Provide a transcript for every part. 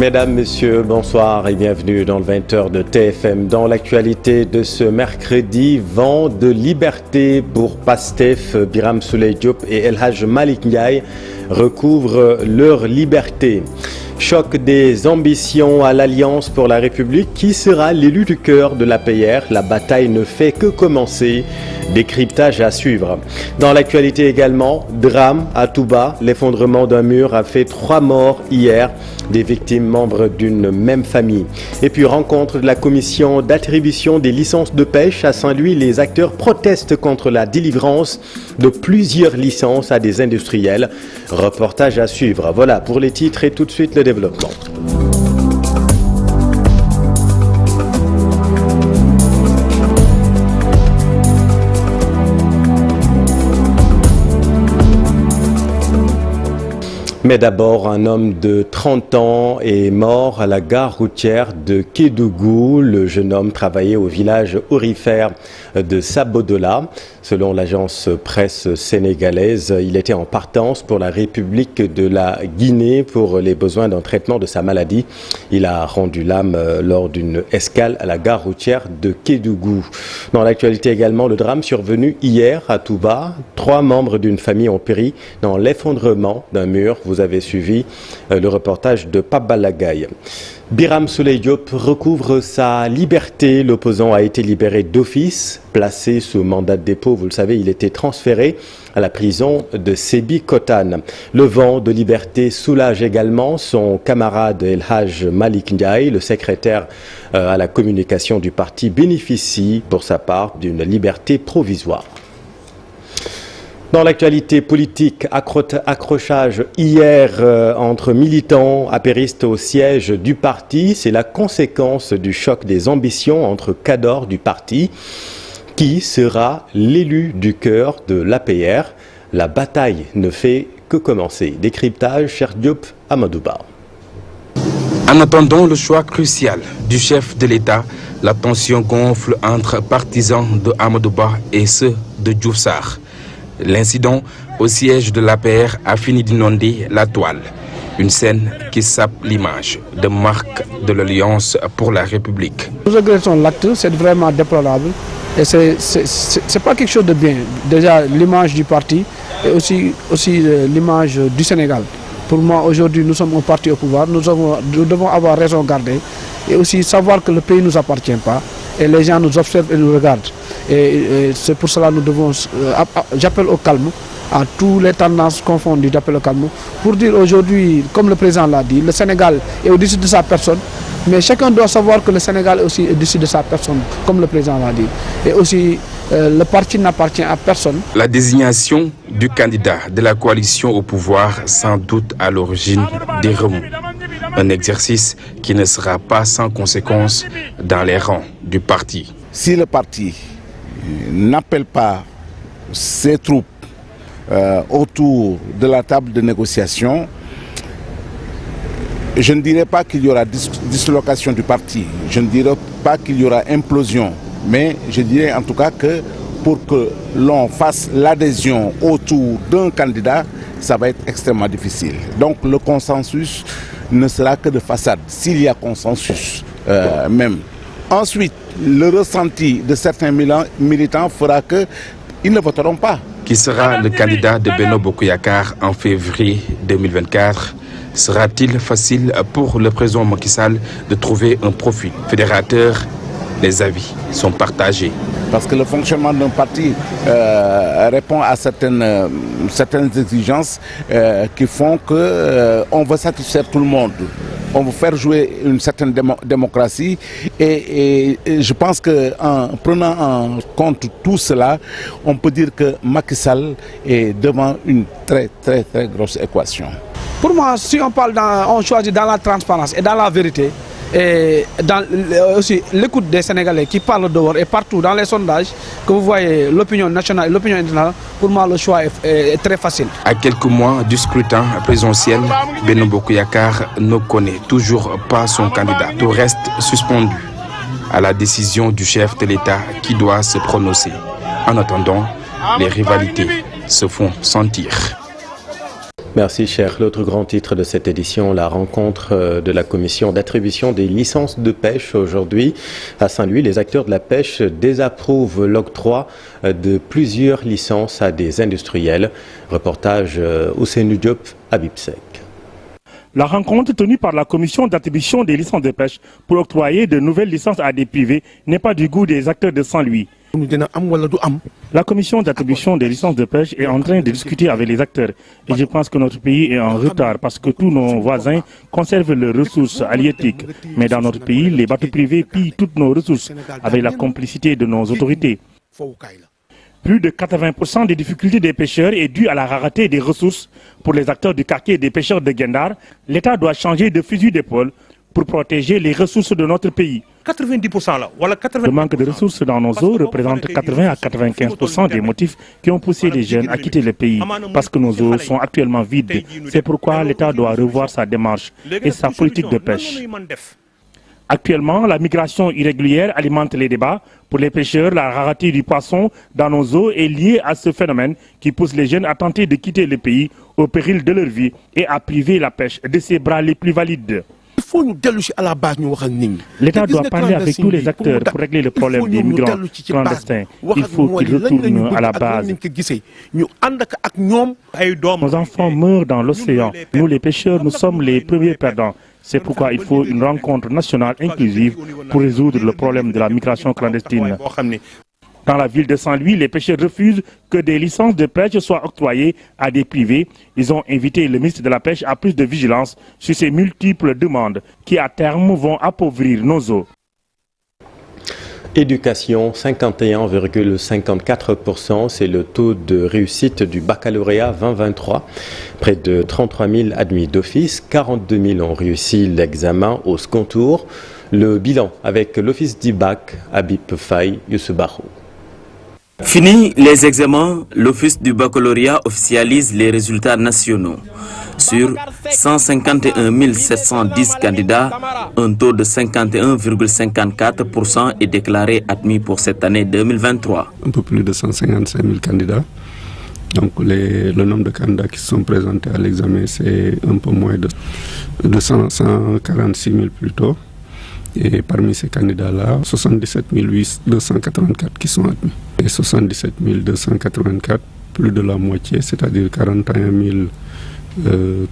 Mesdames, Messieurs, bonsoir et bienvenue dans le 20h de TFM. Dans l'actualité de ce mercredi, vent de liberté pour Pastef, Birame Souleye Diop et El Hadj Malick Ndiaye recouvrent leur liberté. Choc des ambitions à l'Alliance pour la République. Qui sera l'élu du cœur de l'APR? La bataille ne fait que commencer. Décryptage à suivre. Dans l'actualité également, drame à Touba. L'effondrement d'un mur a fait 3 morts hier. Des victimes membres d'une même famille. Et puis rencontre de la commission d'attribution des licences de pêche à Saint-Louis. Les acteurs protestent contre la délivrance de plusieurs licences à des industriels. Reportage à suivre. Voilà pour les titres et tout de suite le développement. Mais d'abord, un homme de 30 ans est mort à la gare routière de Kédougou. Le jeune homme travaillait au village aurifère de Sabodola. Selon l'agence presse sénégalaise, il était en partance pour la République de la Guinée pour les besoins d'un traitement de sa maladie. Il a rendu l'âme lors d'une escale à la gare routière de Kédougou. Dans l'actualité également, le drame survenu hier à Touba. 3 membres d'une famille ont péri dans l'effondrement d'un mur. Vous avez suivi le reportage de Pape Balagaï. Birame Souleye Diop recouvre sa liberté. L'opposant a été libéré d'office, placé sous mandat de dépôt. Vous le savez, il était transféré à la prison de Sébikotane. Le vent de liberté soulage également son camarade El Hadj Malick Ndiaye. Le secrétaire à la communication du parti bénéficie pour sa part d'une liberté provisoire. Dans l'actualité politique, accrochage hier entre militants apéristes au siège du parti. C'est la conséquence du choc des ambitions entre cadors du parti. Qui sera l'élu du cœur de l'APR? La bataille ne fait que commencer. Décryptage, Cheikh Diop, Amadouba. En attendant le choix crucial du chef de l'État, la tension gonfle entre partisans de Amadouba et ceux de Diouf Sarr. L'incident au siège de l'APR a fini d'inonder la toile. Une scène qui sape l'image de marque de l'Alliance pour la République. Nous regrettons l'acte, c'est vraiment déplorable et c'est pas quelque chose de bien. Déjà l'image du parti et aussi l'image du Sénégal. Pour moi aujourd'hui nous sommes un parti au pouvoir, nous devons avoir raison gardée et aussi savoir que le pays ne nous appartient pas et les gens nous observent et nous regardent. Et c'est pour cela que nous devons, j'appelle au calme, à toutes les tendances confondues, j'appelle au calme, pour dire aujourd'hui, comme le président l'a dit, le Sénégal est au-dessus de sa personne, mais chacun doit savoir que le Sénégal est aussi au-dessus de sa personne, comme le président l'a dit. Et aussi, le parti n'appartient à personne. La désignation du candidat de la coalition au pouvoir, sans doute à l'origine des remous. Un exercice qui ne sera pas sans conséquences dans les rangs du parti. Si le parti n'appelle pas ses troupes autour de la table de négociation, je ne dirais pas qu'il y aura dislocation du parti, je ne dirais pas qu'il y aura implosion, mais je dirais en tout cas que pour que l'on fasse l'adhésion autour d'un candidat, ça va être extrêmement difficile. Donc le consensus ne sera que de façade, s'il y a consensus même. Ensuite, le ressenti de certains militants fera qu'ils ne voteront pas. Qui sera le candidat de Benno Bokk Yakaar en février 2024? Sera-t-il facile pour le président Macky Sall de trouver un profil fédérateur? Les avis sont partagés. Parce que le fonctionnement d'un parti répond à certaines exigences qui font qu'on veut satisfaire tout le monde. On veut faire jouer une certaine démocratie et je pense qu'en prenant en compte tout cela, on peut dire que Macky Sall est devant une très grosse équation. Pour moi, si on choisit dans la transparence et dans la vérité, et dans aussi l'écoute des Sénégalais qui parlent dehors et partout dans les sondages, que vous voyez l'opinion nationale et l'opinion internationale, pour moi le choix est très facile. À quelques mois du scrutin présidentiel, Benno Bokk Yakaar ne connaît toujours pas son candidat. Tout reste suspendu à la décision du chef de l'État qui doit se prononcer. En attendant, les rivalités se font sentir. Merci cher. L'autre grand titre de cette édition, la rencontre de la commission d'attribution des licences de pêche aujourd'hui. À Saint-Louis, les acteurs de la pêche désapprouvent l'octroi de plusieurs licences à des industriels. Reportage Ousseynou Diop, Habib Seck. La rencontre tenue par la commission d'attribution des licences de pêche pour octroyer de nouvelles licences à des privés n'est pas du goût des acteurs de Saint-Louis. La commission d'attribution des licences de pêche est en train de discuter avec les acteurs. Et je pense que notre pays est en retard parce que tous nos voisins conservent leurs ressources halieutiques. Mais dans notre pays, les bateaux privés pillent toutes nos ressources avec la complicité de nos autorités. Plus de 80% des difficultés des pêcheurs est due à la rareté des ressources. Pour les acteurs du quartier des pêcheurs de Gendar, l'État doit changer de fusil d'épaule pour protéger les ressources de notre pays. 90% là, voilà 80%. Le manque de ressources dans nos eaux représente 80 à 95% des motifs qui ont poussé les jeunes à quitter le pays, parce que nos eaux sont actuellement vides. C'est pourquoi l'État doit revoir sa démarche et sa politique de pêche. Actuellement, la migration irrégulière alimente les débats. Pour les pêcheurs, la rareté du poisson dans nos eaux est liée à ce phénomène qui pousse les jeunes à tenter de quitter le pays au péril de leur vie et à priver la pêche de ses bras les plus valides. L'État doit parler avec tous les acteurs pour régler le problème des migrants clandestins. Il faut qu'ils retournent à la base. Nos enfants meurent dans l'océan. Nous, les pêcheurs, nous sommes les premiers perdants. C'est pourquoi il faut une rencontre nationale inclusive pour résoudre le problème de la migration clandestine. Dans la ville de Saint-Louis, les pêcheurs refusent que des licences de pêche soient octroyées à des privés. Ils ont invité le ministre de la Pêche à plus de vigilance sur ces multiples demandes qui, à terme, vont appauvrir nos eaux. Éducation, 51,54%, c'est le taux de réussite du baccalauréat 2023. Près de 33 000 admis d'office, 42 000 ont réussi l'examen au second tour. Le bilan avec l'office du bac, Habib Faye, Youssou Barou. Fini les examens, l'office du baccalauréat officialise les résultats nationaux. Sur 151 710 candidats, un taux de 51,54% est déclaré admis pour cette année 2023. Un peu plus de 155 000 candidats. Donc le nombre de candidats qui sont présentés à l'examen, c'est un peu moins de 146 000 plutôt. Et parmi ces candidats-là, 77 284 qui sont admis. Et 77 284, plus de la moitié, c'est-à-dire 41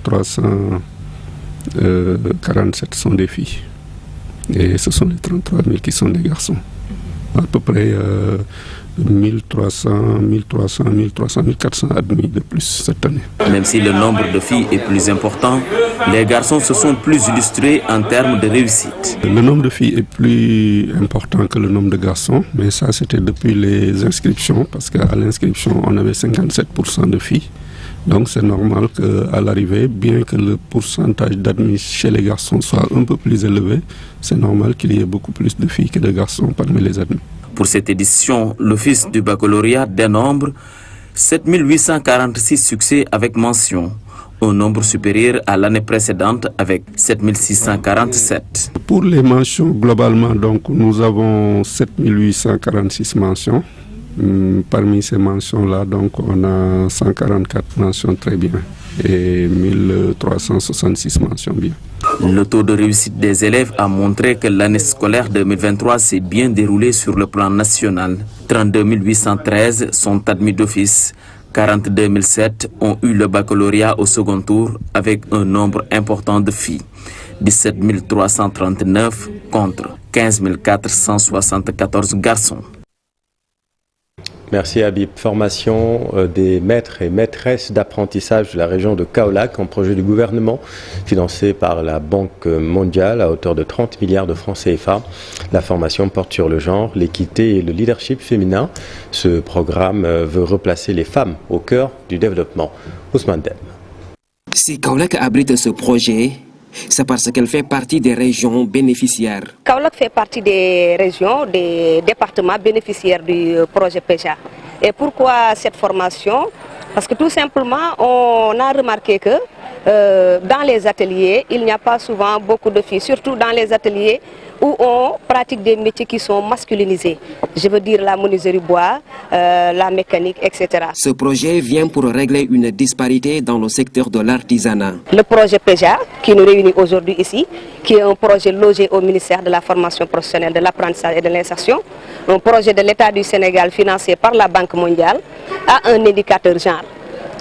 347 sont des filles. Et ce sont les 33 000 qui sont des garçons. À peu près 1300, 1400 admis de plus cette année. Même si le nombre de filles est plus important, les garçons se sont plus illustrés en termes de réussite. Le nombre de filles est plus important que le nombre de garçons, mais ça c'était depuis les inscriptions, parce qu'à l'inscription on avait 57% de filles. Donc c'est normal qu'à l'arrivée, bien que le pourcentage d'admis chez les garçons soit un peu plus élevé, c'est normal qu'il y ait beaucoup plus de filles que de garçons parmi les admis. Pour cette édition, l'office du baccalauréat dénombre 7 846 succès avec mention, un nombre supérieur à l'année précédente avec 7 647. Pour les mentions, globalement, donc, nous avons 7 846 mentions. Parmi ces mentions-là, donc, on a 144 mentions très bien et 1366 mentions bien. Le taux de réussite des élèves a montré que l'année scolaire 2023 s'est bien déroulée sur le plan national. 32 813 sont admis d'office. 42 007 ont eu le baccalauréat au second tour avec un nombre important de filles. 17 339 contre 15 474 garçons. Merci Habib. Formation des maîtres et maîtresses d'apprentissage de la région de Kaolack, un projet du gouvernement financé par la Banque mondiale à hauteur de 30 milliards de francs CFA. La formation porte sur le genre, l'équité et le leadership féminin. Ce programme veut replacer les femmes au cœur du développement. Ousmane Dem. Si Kaolack abrite ce projet, c'est parce qu'elle fait partie des régions bénéficiaires. Kaolack fait partie des régions, des départements bénéficiaires du projet PEJA. Et pourquoi cette formation? Parce que tout simplement, on a remarqué que dans les ateliers, il n'y a pas souvent beaucoup de filles, surtout dans les ateliers où on pratique des métiers qui sont masculinisés. Je veux dire la menuiserie bois, la mécanique, etc. Ce projet vient pour régler une disparité dans le secteur de l'artisanat. Le projet PEJA, qui nous réunit aujourd'hui ici, qui est un projet logé au ministère de la formation professionnelle, de l'apprentissage et de l'insertion, un projet de l'État du Sénégal financé par la Banque mondiale, a un indicateur genre.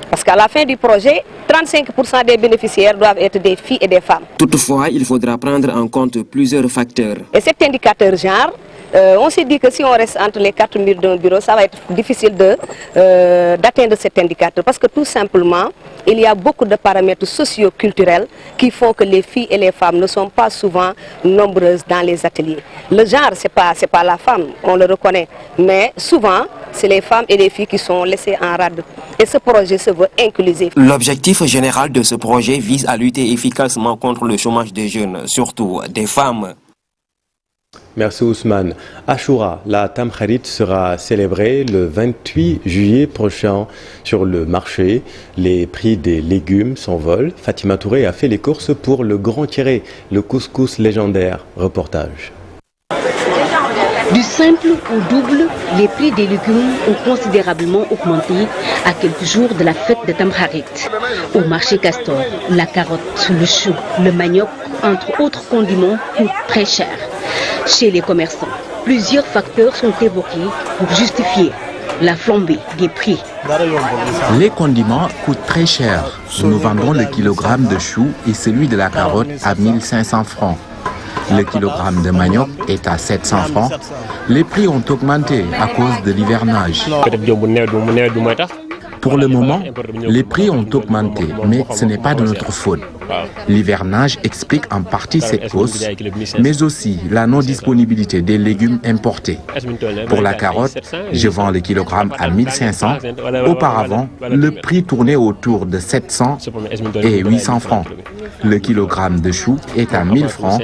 Parce qu'à la fin du projet, 35% des bénéficiaires doivent être des filles et des femmes. Toutefois, il faudra prendre en compte plusieurs facteurs. Et cet indicateur genre, on s'est dit que si on reste entre les 4 murs d'un bureau, ça va être difficile d'atteindre cet indicateur. Parce que tout simplement, il y a beaucoup de paramètres socio-culturels qui font que les filles et les femmes ne sont pas souvent nombreuses dans les ateliers. Le genre, c'est pas la femme, on le reconnaît. Mais souvent, c'est les femmes et les filles qui sont laissées en rade. Et ce projet se veut inclusif. L'objectif général de ce projet vise à lutter efficacement contre le chômage des jeunes, surtout des femmes. Merci Ousmane. Ashura, la Tamkharit sera célébrée le 28 juillet prochain sur le marché. Les prix des légumes s'envolent. Fatima Touré a fait les courses pour le Grand Tiré, le couscous légendaire. Reportage. Du simple au double, les prix des légumes ont considérablement augmenté à quelques jours de la fête de Tamkharit. Au marché Castor, la carotte, le chou, le manioc, entre autres condiments, coûtent très cher. Chez les commerçants, plusieurs facteurs sont évoqués pour justifier la flambée des prix. Les condiments coûtent très cher. Nous vendons le kilogramme de chou et celui de la carotte à 1500 francs. Le kilogramme de manioc est à 700 francs. Les prix ont augmenté à cause de l'hivernage. Pour le moment, les prix ont augmenté, mais ce n'est pas de notre faute. L'hivernage explique en partie cette hausse, mais aussi la non-disponibilité des légumes importés. Pour la carotte, je vends le kilogramme à 1500. Auparavant, le prix tournait autour de 700 et 800 francs. Le kilogramme de chou est à 1000 francs,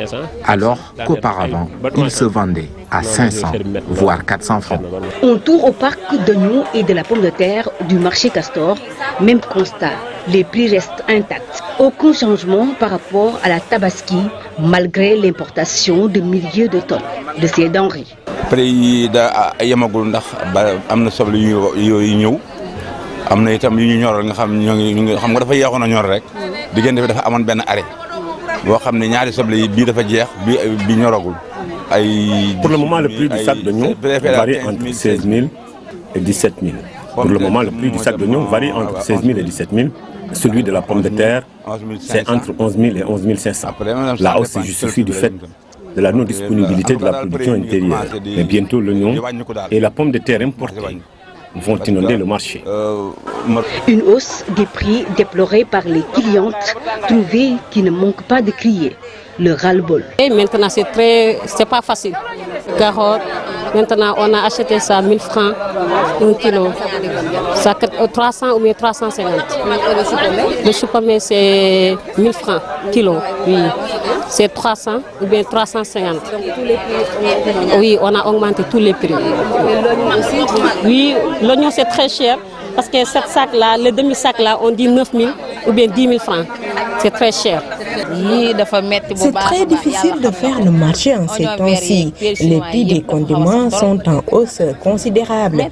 alors qu'auparavant, il se vendait à 500, voire 400 francs. On tourne au parc d'oignons et de la pomme de terre du marché Castor. Même constat, les prix restent intacts. Aucun changement par rapport à la tabaski, malgré l'importation de milliers de tonnes de ces denrées. Pour le moment, le prix du sac d'oignons varie entre 16 000 et 17 000. Pour le moment, le prix du sac d'oignons varie entre 16 000 et 17 000. Celui de la pomme de terre, c'est entre 11 000 et 11 500. La hausse se justifie du fait de la non-disponibilité de la production intérieure. Mais bientôt, l'oignon et la pomme de terre importée vont inonder le marché. Une hausse des prix déplorée par les clientes trouvées qui ne manquent pas de crier le ras-le-bol. Et maintenant, c'est pas facile. Carotte, maintenant on a acheté ça 1000 francs, 1 kilo. Ça coûte 300 ou bien 350. Le chou-pommé c'est 1000 francs, kilo. Oui. C'est 300 ou bien 350. Oui, on a augmenté tous les prix. Oui, l'oignon c'est très cher parce que cette sac-là, le demi-sac là, on dit 9 000 ou bien 10 000 francs. C'est très cher. C'est très difficile de faire le marché en ces temps-ci. Les prix des condiments sont en hausse considérable.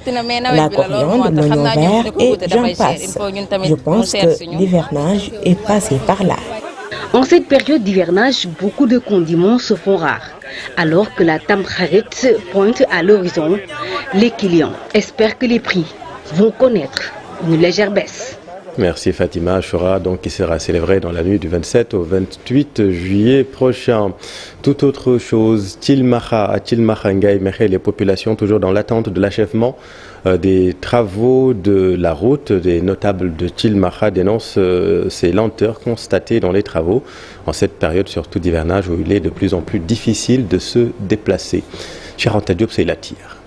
La coriandre, l'oignon vert et j'en passe. Je pense que l'hivernage est passé par là. En cette période d'hivernage, beaucoup de condiments se font rares. Alors que la Tamkharit pointe à l'horizon, les clients espèrent que les prix vont connaître une légère baisse. Merci Fatima Ashura, donc qui sera célébrée dans la nuit du 27 au 28 juillet prochain. Toute autre chose, à Tilmaha Ngaye Mekhe, les populations toujours dans l'attente de l'achèvement des travaux de la route. Des notables de Tilmaha dénoncent ces lenteurs constatées dans les travaux en cette période surtout d'hivernage où il est de plus en plus difficile de se déplacer. Charanta Diop, c'est la tire.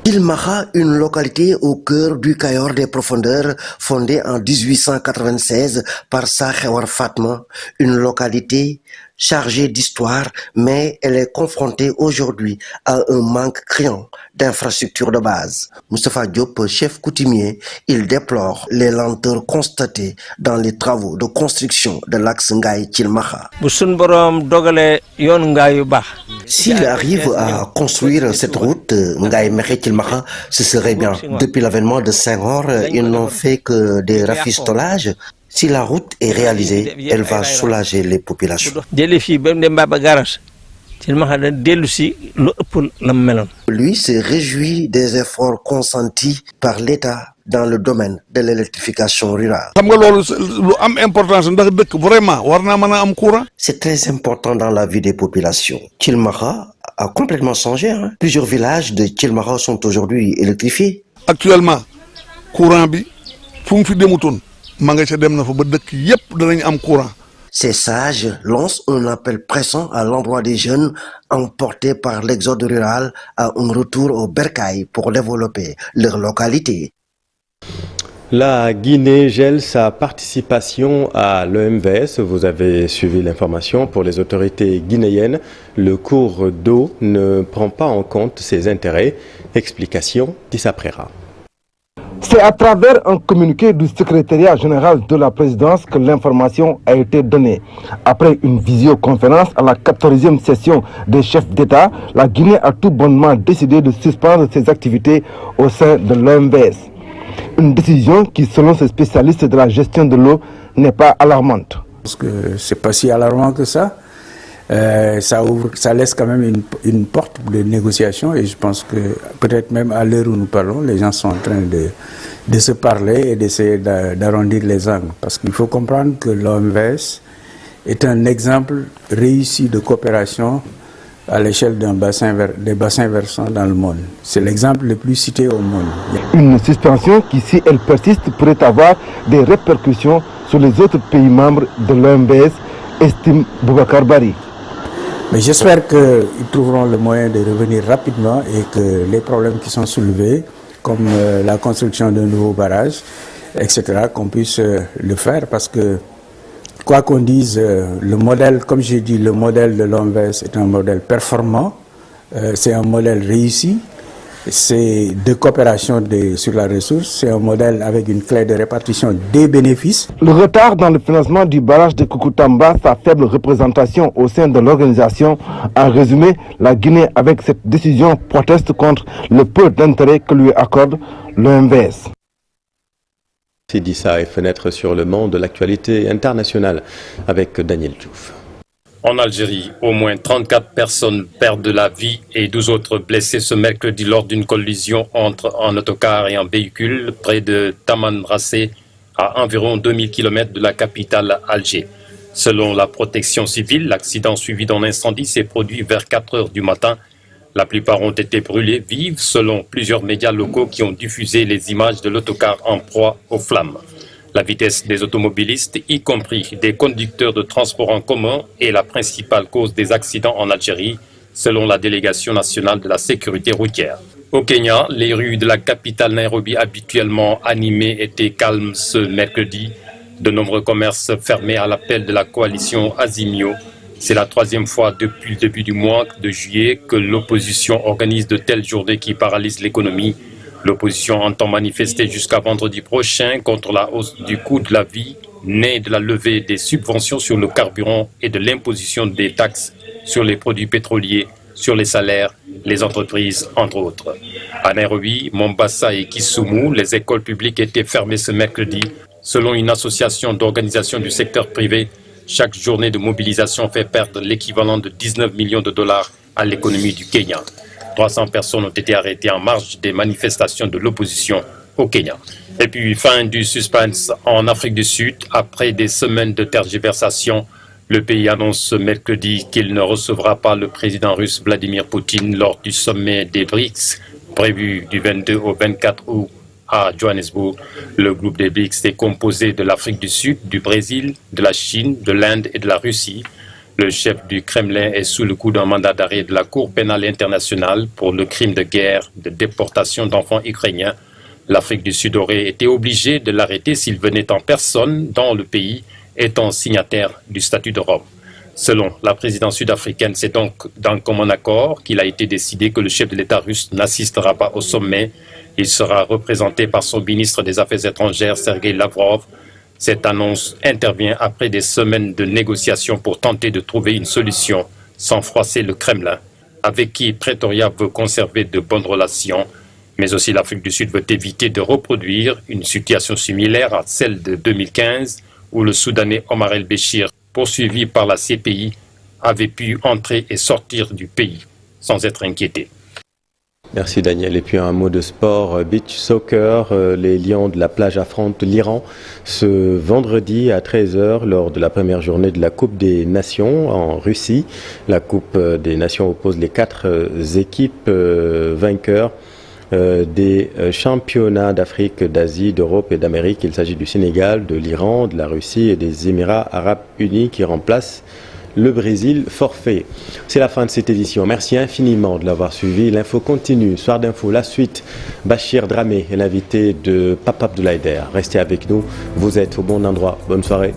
Tilmaha, une localité au cœur du Cayor des profondeurs, fondée en 1896 par Sakhewar Fatma, une localité chargée d'histoire, mais elle est confrontée aujourd'hui à un manque criant d'infrastructures de base. Moustapha Diop, chef coutumier, il déplore les lenteurs constatées dans les travaux de construction de l'axe Ngaye-Thilmakha. S'il arrive à construire cette route Ngaye-Thilmakha, ce serait bien. Depuis l'avènement de Senghor, ils n'ont fait que des rafistolages. Si la route est réalisée, elle va soulager les populations. Lui se réjouit des efforts consentis par l'État dans le domaine de l'électrification rurale. C'est très important dans la vie des populations. Thilmakha a complètement changé. Plusieurs villages de Thilmakha sont aujourd'hui électrifiés. Actuellement, courant bi Ces sages lancent un appel pressant à l'endroit des jeunes emportés par l'exode rural à un retour au bercail pour développer leur localité. La Guinée gèle sa participation à l'OMVS. Vous avez suivi l'information. Pour les autorités guinéennes, le cours d'eau ne prend pas en compte ses intérêts. Explication d'Issa Prera. C'est à travers un communiqué du secrétariat général de la présidence que l'information a été donnée. Après une visioconférence à la 14e session des chefs d'État, la Guinée a tout bonnement décidé de suspendre ses activités au sein de l'OMVS. Une décision qui, selon ces spécialistes de la gestion de l'eau, n'est pas alarmante. Parce que c'est pas si alarmant que ça. Ça laisse quand même une porte de négociation et je pense que peut-être même à l'heure où nous parlons, les gens sont en train de se parler et d'essayer d'arrondir les angles. Parce qu'il faut comprendre que l'OMVS est un exemple réussi de coopération à l'échelle des bassins versants dans le monde. C'est l'exemple le plus cité au monde. Une suspension qui, si elle persiste, pourrait avoir des répercussions sur les autres pays membres de l'OMVS, estime Boubacar Bari. Mais j'espère qu'ils trouveront le moyen de revenir rapidement et que les problèmes qui sont soulevés, comme la construction d'un nouveau barrage, etc., qu'on puisse le faire parce que, quoi qu'on dise, le modèle, comme j'ai dit, le modèle de l'OMVS est un modèle performant, c'est un modèle réussi, c'est de coopération sur la ressource, c'est un modèle avec une clé de répartition des bénéfices. Le retard dans le financement du barrage de Koukountamba, sa faible représentation au sein de l'organisation, en résumé, la Guinée avec cette décision proteste contre le peu d'intérêt que lui accorde l'OMVS. C'est dit ça et fenêtre sur le monde de l'actualité internationale avec Daniel Diouf. En Algérie, au moins 34 personnes perdent la vie et 12 autres blessés ce mercredi lors d'une collision entre un autocar et un véhicule près de Tamanrasset, à environ 2000 km de la capitale Alger. Selon la protection civile, l'accident suivi d'un incendie s'est produit vers 4 heures du matin. La plupart ont été brûlés vifs selon plusieurs médias locaux qui ont diffusé les images de l'autocar en proie aux flammes. La vitesse des automobilistes, y compris des conducteurs de transport en commun, est la principale cause des accidents en Algérie, selon la délégation nationale de la sécurité routière. Au Kenya, les rues de la capitale Nairobi, habituellement animées, étaient calmes ce mercredi. De nombreux commerces fermés à l'appel de la coalition Azimio. C'est la troisième fois depuis le début du mois de juillet que l'opposition organise de telles journées qui paralysent l'économie. L'opposition entend manifester jusqu'à vendredi prochain contre la hausse du coût de la vie, née de la levée des subventions sur le carburant et de l'imposition des taxes sur les produits pétroliers, sur les salaires, les entreprises, entre autres. À Nairobi, Mombasa et Kisumu, les écoles publiques étaient fermées ce mercredi. Selon une association d'organisations du secteur privé, chaque journée de mobilisation fait perdre l'équivalent de 19 millions de dollars à l'économie du Kenya. 300 personnes ont été arrêtées en marge des manifestations de l'opposition au Kenya. Et puis, fin du suspense en Afrique du Sud. Après des semaines de tergiversation, le pays annonce ce mercredi qu'il ne recevra pas le président russe Vladimir Poutine lors du sommet des BRICS, prévu du 22 au 24 août à Johannesburg. Le groupe des BRICS est composé de l'Afrique du Sud, du Brésil, de la Chine, de l'Inde et de la Russie. Le chef du Kremlin est sous le coup d'un mandat d'arrêt de la Cour pénale internationale pour le crime de guerre de déportation d'enfants ukrainiens. L'Afrique du Sud aurait été obligée de l'arrêter s'il venait en personne dans le pays, étant signataire du statut de Rome. Selon la présidence sud-africaine, c'est donc d'un commun accord qu'il a été décidé que le chef de l'État russe n'assistera pas au sommet. Il sera représenté par son ministre des Affaires étrangères, Sergei Lavrov. Cette annonce intervient après des semaines de négociations pour tenter de trouver une solution sans froisser le Kremlin, avec qui Pretoria veut conserver de bonnes relations. Mais aussi l'Afrique du Sud veut éviter de reproduire une situation similaire à celle de 2015, où le Soudanais Omar el-Béchir, poursuivi par la CPI, avait pu entrer et sortir du pays sans être inquiété. Merci Daniel. Et puis un mot de sport, beach soccer. Les Lions de la plage affrontent l'Iran ce vendredi à 13h lors de la première journée de la Coupe des Nations en Russie. La Coupe des Nations oppose les 4 équipes vainqueurs des championnats d'Afrique, d'Asie, d'Europe et d'Amérique. Il s'agit du Sénégal, de l'Iran, de la Russie et des Émirats arabes unis qui remplacent le Brésil forfait. C'est la fin de cette édition. Merci infiniment de l'avoir suivi. L'info continue. Soir d'info, la suite. Bachir Dramé est l'invité de Papa Abdoulaye Der. Restez avec nous. Vous êtes au bon endroit. Bonne soirée.